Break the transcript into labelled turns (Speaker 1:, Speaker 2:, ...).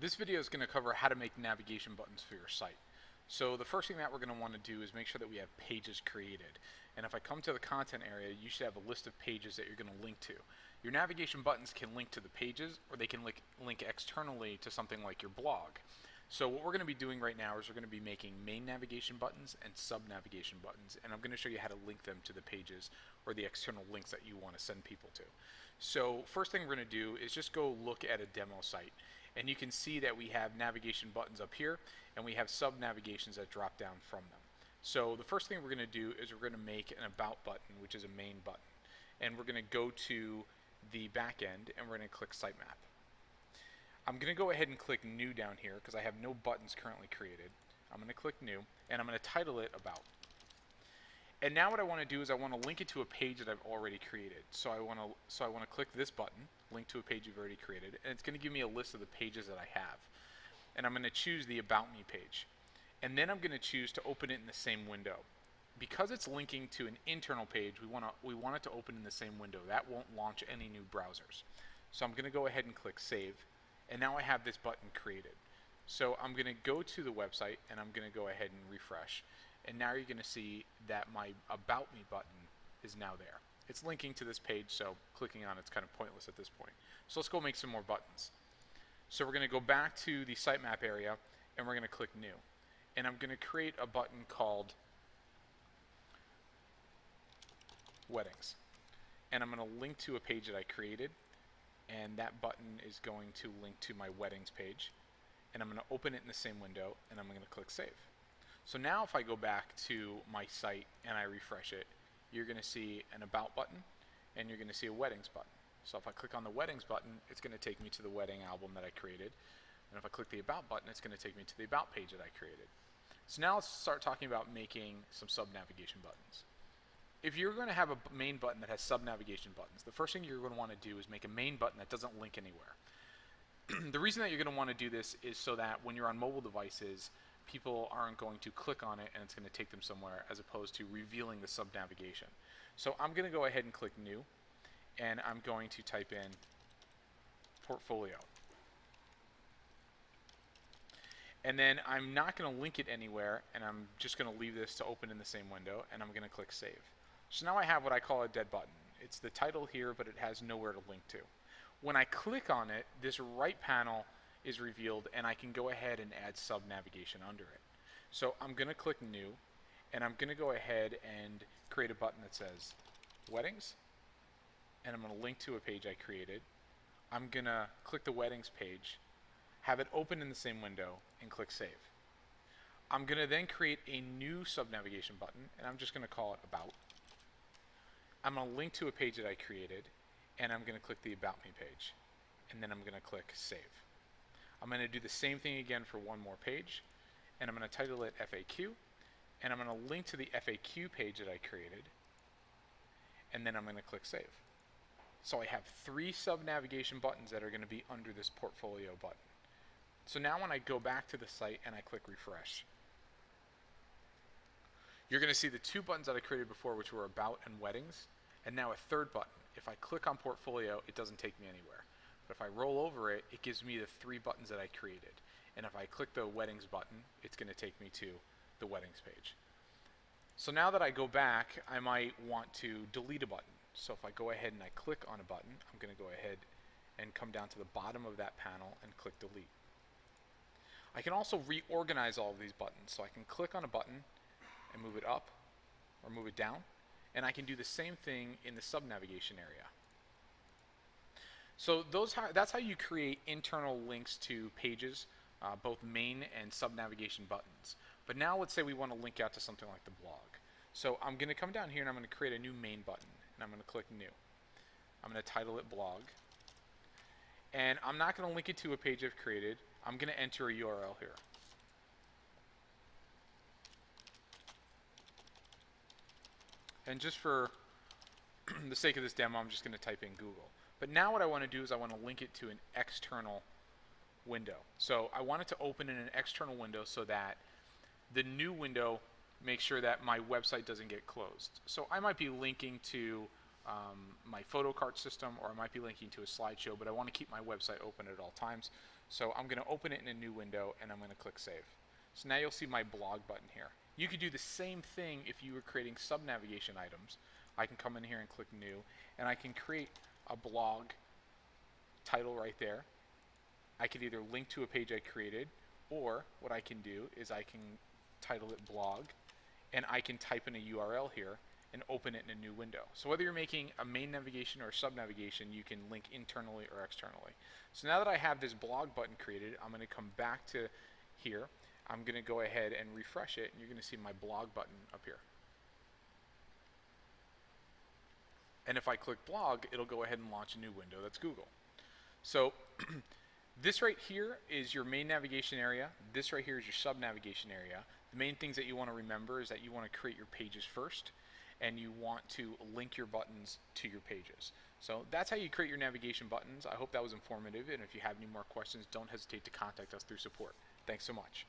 Speaker 1: This video is going to cover how to make navigation buttons for your site. So the first thing that we're going to want to do is make sure that we have pages created. And if I come to the content area, you should have a list of pages that you're going to link to. Your navigation buttons can link to the pages, or they can link externally to something like your blog. So what we're going to be doing right now is we're going to be making main navigation buttons and sub navigation buttons, and I'm going to show you how to link them to the pages or the external links that you want to send people to. So first thing we're going to do is just go look at a demo site, and you can see that we have navigation buttons up here and we have sub navigations that drop down from them. So the first thing we're going to do is we're going to make an about button, which is a main button, and we're going to go to the back end and we're going to click sitemap. I'm going to go ahead and click new down here because I have no buttons currently created. I'm going to click new and I'm going to title it about. And now what I want to do is I want to link it to a page that I've already created. So I want to click this button, link to a page you've already created, and it's going to give me a list of the pages that I have. And I'm going to choose the About Me page. And then I'm going to choose to open it in the same window. Because it's linking to an internal page, we want it to open in the same window. That won't launch any new browsers. So I'm going to go ahead and click Save. And now I have this button created. So I'm going to go to the website and I'm going to go ahead and refresh. And now you're going to see that my About Me button is now there. It's linking to this page, so clicking on it's kind of pointless at this point. So let's go make some more buttons. So we're going to go back to the sitemap area and we're going to click new. And I'm going to create a button called Weddings. And I'm going to link to a page that I created. And that button is going to link to my weddings page, and I'm going to open it in the same window and I'm going to click save. So now if I go back to my site and I refresh it, you're going to see an about button and you're going to see a weddings button. So if I click on the weddings button, it's going to take me to the wedding album that I created, and if I click the about button, it's going to take me to the about page that I created. So now let's start talking about making some sub navigation buttons. If you're going to have a main button that has sub-navigation buttons, the first thing you're going to want to do is make a main button that doesn't link anywhere. The reason that you're going to want to do this is so that when you're on mobile devices, people aren't going to click on it and it's going to take them somewhere, as opposed to revealing the sub-navigation. So I'm going to go ahead and click new, and I'm going to type in portfolio. And then I'm not going to link it anywhere, and I'm just going to leave this to open in the same window, and I'm going to click save. So now I have what I call a dead button. It's the title here, but it has nowhere to link to. When I click on it, this right panel is revealed, and I can go ahead and add sub navigation under it. So I'm going to click new, and I'm going to go ahead and create a button that says weddings, and I'm going to link to a page I created. I'm going to click the weddings page, have it open in the same window, and click save. I'm going to then create a new sub navigation button, and I'm just going to call it about. I'm going to link to a page that I created, and I'm going to click the About Me page, and then I'm going to click Save. I'm going to do the same thing again for one more page, and I'm going to title it FAQ, and I'm going to link to the FAQ page that I created, and then I'm going to click Save. So I have 3 sub-navigation buttons that are going to be under this portfolio button. So now when I go back to the site and I click refresh, you're going to see the 2 buttons that I created before, which were about and weddings, and now a third button. If I click on portfolio, it doesn't take me anywhere. But if I roll over it, it gives me the 3 buttons that I created. And if I click the weddings button, it's going to take me to the weddings page. So now that I go back, I might want to delete a button. So if I go ahead and I click on a button, I'm going to go ahead and come down to the bottom of that panel and click delete. I can also reorganize all of these buttons. So I can click on a button and move it up or move it down, and I can do the same thing in the sub-navigation area. So that's how you create internal links to pages, both main and sub-navigation buttons. But now let's say we want to link out to something like the blog. So I'm going to come down here and I'm going to create a new main button, and I'm going to click new. I'm going to title it blog, and I'm not going to link it to a page I've created. I'm going to enter a URL here. And just for the sake of this demo, I'm just going to type in Google. But now what I want to do is I want to link it to an external window. So I want it to open in an external window so that the new window makes sure that my website doesn't get closed. So I might be linking to my photo cart system, or I might be linking to a slideshow, but I want to keep my website open at all times. So I'm going to open it in a new window and I'm going to click Save. So now you'll see my blog button here. You could do the same thing if you were creating sub-navigation items. I can come in here and click New, and I can create a blog title right there. I could either link to a page I created, or what I can do is I can title it blog, and I can type in a URL here and open it in a new window. So whether you're making a main navigation or a sub-navigation, you can link internally or externally. So now that I have this blog button created, I'm going to come back to here. I'm going to go ahead and refresh it, and you're going to see my blog button up here. And if I click blog, it'll go ahead and launch a new window. That's Google. So this right here is your main navigation area. This right here is your sub-navigation area. The main things that you want to remember is that you want to create your pages first, and you want to link your buttons to your pages. So that's how you create your navigation buttons. I hope that was informative, and if you have any more questions, don't hesitate to contact us through support. Thanks so much.